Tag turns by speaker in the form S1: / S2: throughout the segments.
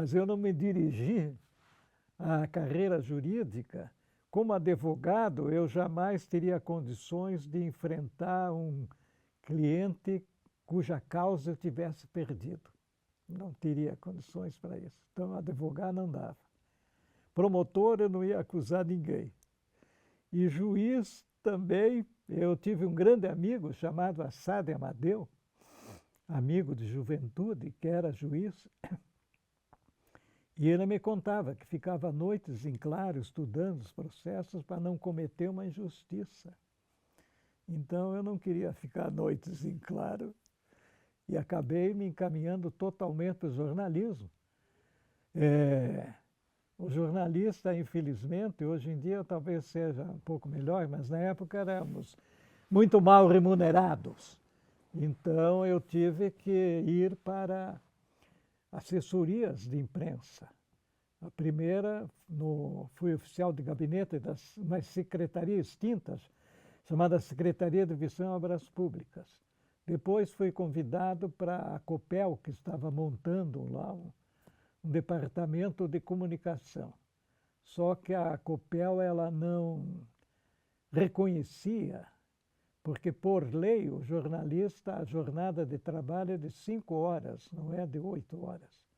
S1: mas eu não me dirigi à carreira jurídica. Como advogado, eu jamais teria condições de enfrentar um cliente cuja causa eu tivesse perdido. Não teria condições para isso. Então, advogar não dava. Promotor, eu não ia acusar ninguém. E juiz também, eu tive um grande amigo chamado Assad Amadeu, amigo de juventude, que era juiz, e ele me contava que ficava noites em claro estudando os processos para não cometer uma injustiça. Então eu não queria ficar noites em claro e acabei me encaminhando totalmente para o jornalismo. O jornalista, infelizmente, hoje em dia talvez seja um pouco melhor, mas na época éramos muito mal remunerados. Então eu tive que ir para assessorias de imprensa. A primeira, fui oficial de gabinete das umas secretarias extintas, chamada Secretaria de Divisão e Obras Públicas. Depois fui convidado para a Copel, que estava montando lá um departamento de comunicação. Só que a Copel ela não reconhecia, porque por lei o jornalista, a jornada de trabalho é de 5 horas, não é de 8 horas.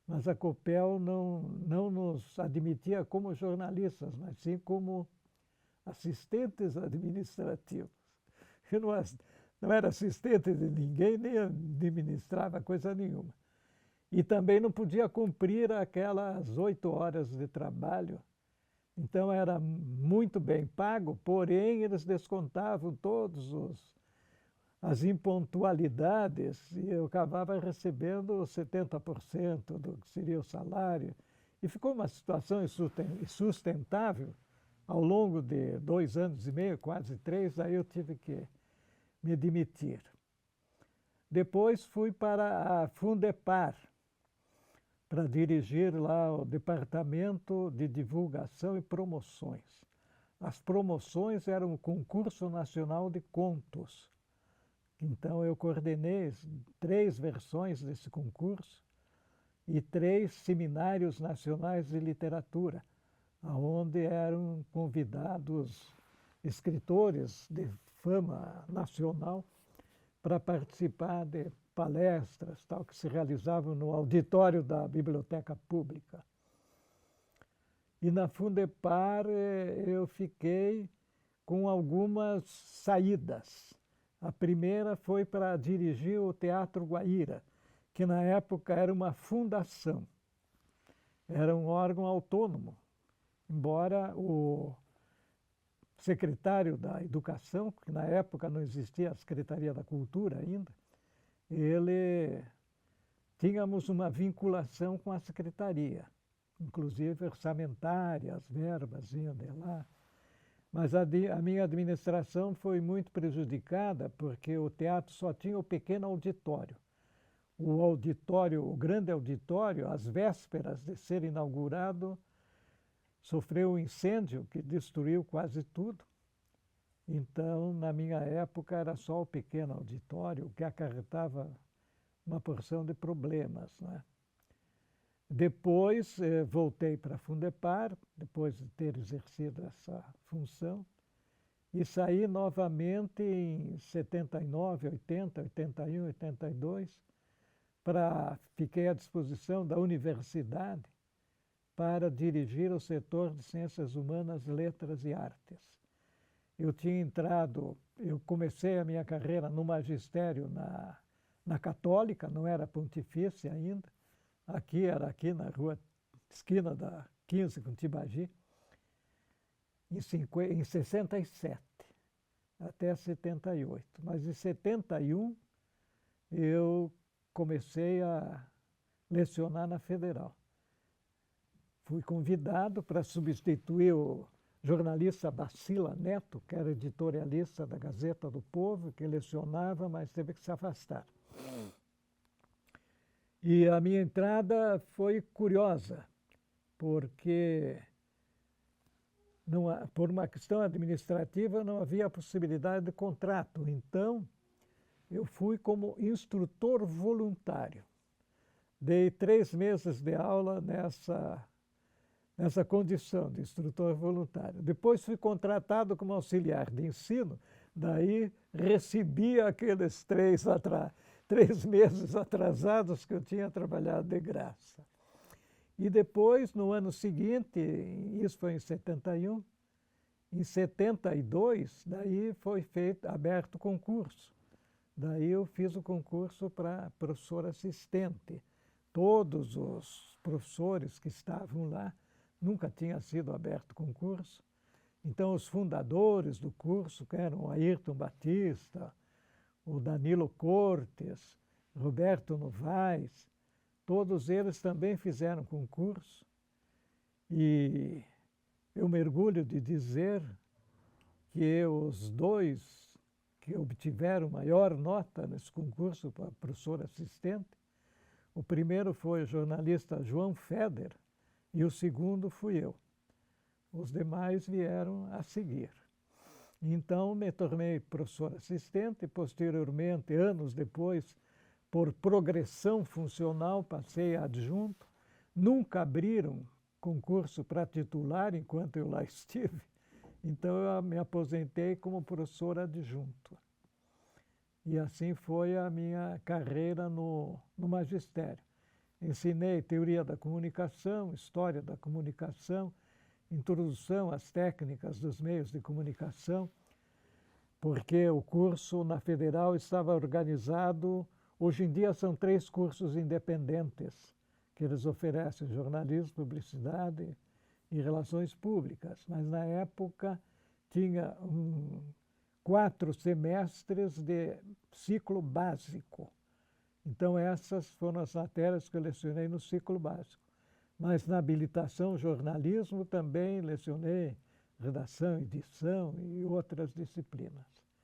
S1: Mas a Copel não nos admitia como jornalistas, mas sim como assistentes administrativos. Eu não era assistente de ninguém, nem administrava coisa nenhuma. E também não podia cumprir aquelas 8 horas de trabalho. Então era muito bem pago, porém eles descontavam as impontualidades e eu acabava recebendo 70% do que seria o salário. E ficou uma situação insustentável ao longo de 2 anos e meio, quase 3, aí eu tive que me demitir. Depois fui para a Fundepar, para dirigir lá o Departamento de Divulgação e Promoções. As promoções eram o Concurso Nacional de Contos. Então, eu coordenei 3 versões desse concurso e 3 seminários nacionais de literatura, onde eram convidados escritores de fama nacional para participar de palestras tal, que se realizavam no auditório da Biblioteca Pública. E na Fundepar eu fiquei com algumas saídas. A primeira foi para dirigir o Teatro Guaíra, que na época era uma fundação, era um órgão autônomo, embora o secretário da Educação, que na época não existia a Secretaria da Cultura ainda, tínhamos uma vinculação com a secretaria, inclusive orçamentária, as verbas iam de lá. Mas a minha administração foi muito prejudicada porque o teatro só tinha o pequeno auditório. O grande auditório, às vésperas de ser inaugurado, sofreu um incêndio que destruiu quase tudo. Então, na minha época, era só o pequeno auditório, o que acarretava uma porção de problemas, né? Depois, voltei para a Fundepar, depois de ter exercido essa função, e saí novamente em 79, 80, 81, 82, fiquei à disposição da universidade para dirigir o setor de Ciências Humanas, Letras e Artes. Eu comecei a minha carreira no magistério na Católica, não era pontifícia ainda, era aqui na rua, esquina da 15 com Tibagi, em 67, até 78. Mas em 71 eu comecei a lecionar na Federal. Fui convidado para substituir o jornalista Bacila Neto, que era editorialista da Gazeta do Povo, que lecionava, mas teve que se afastar. E a minha entrada foi curiosa, porque por uma questão administrativa não havia possibilidade de contrato. Então, eu fui como instrutor voluntário. Dei 3 meses de aula nessa condição de instrutor voluntário. Depois fui contratado como auxiliar de ensino, daí recebi aqueles 3 meses atrasados que eu tinha trabalhado de graça. E depois, no ano seguinte, isso foi em 71, em 72, daí foi aberto concurso. Daí eu fiz o concurso para professor assistente. Todos os professores que estavam lá nunca tinha sido aberto concurso. Então, os fundadores do curso, que eram o Ayrton Batista, o Danilo Cortes, Roberto Novaes, todos eles também fizeram concurso. E eu me orgulho de dizer que os dois que obtiveram maior nota nesse concurso para professor assistente, o primeiro foi o jornalista João Feder e o segundo fui eu. Os demais vieram a seguir. Então, me tornei professor assistente, posteriormente, anos depois, por progressão funcional, passei a adjunto. Nunca abriram concurso para titular enquanto eu lá estive, então eu me aposentei como professor adjunto. E assim foi a minha carreira no magistério. Ensinei teoria da comunicação, história da comunicação, introdução às técnicas dos meios de comunicação, porque o curso na Federal estava organizado. Hoje em dia são 3 cursos independentes que eles oferecem: jornalismo, publicidade e relações públicas. Mas na época tinha 4 semestres de ciclo básico. Então essas foram as matérias que eu lecionei no ciclo básico. Mas na habilitação jornalismo também lecionei redação, edição e outras disciplinas.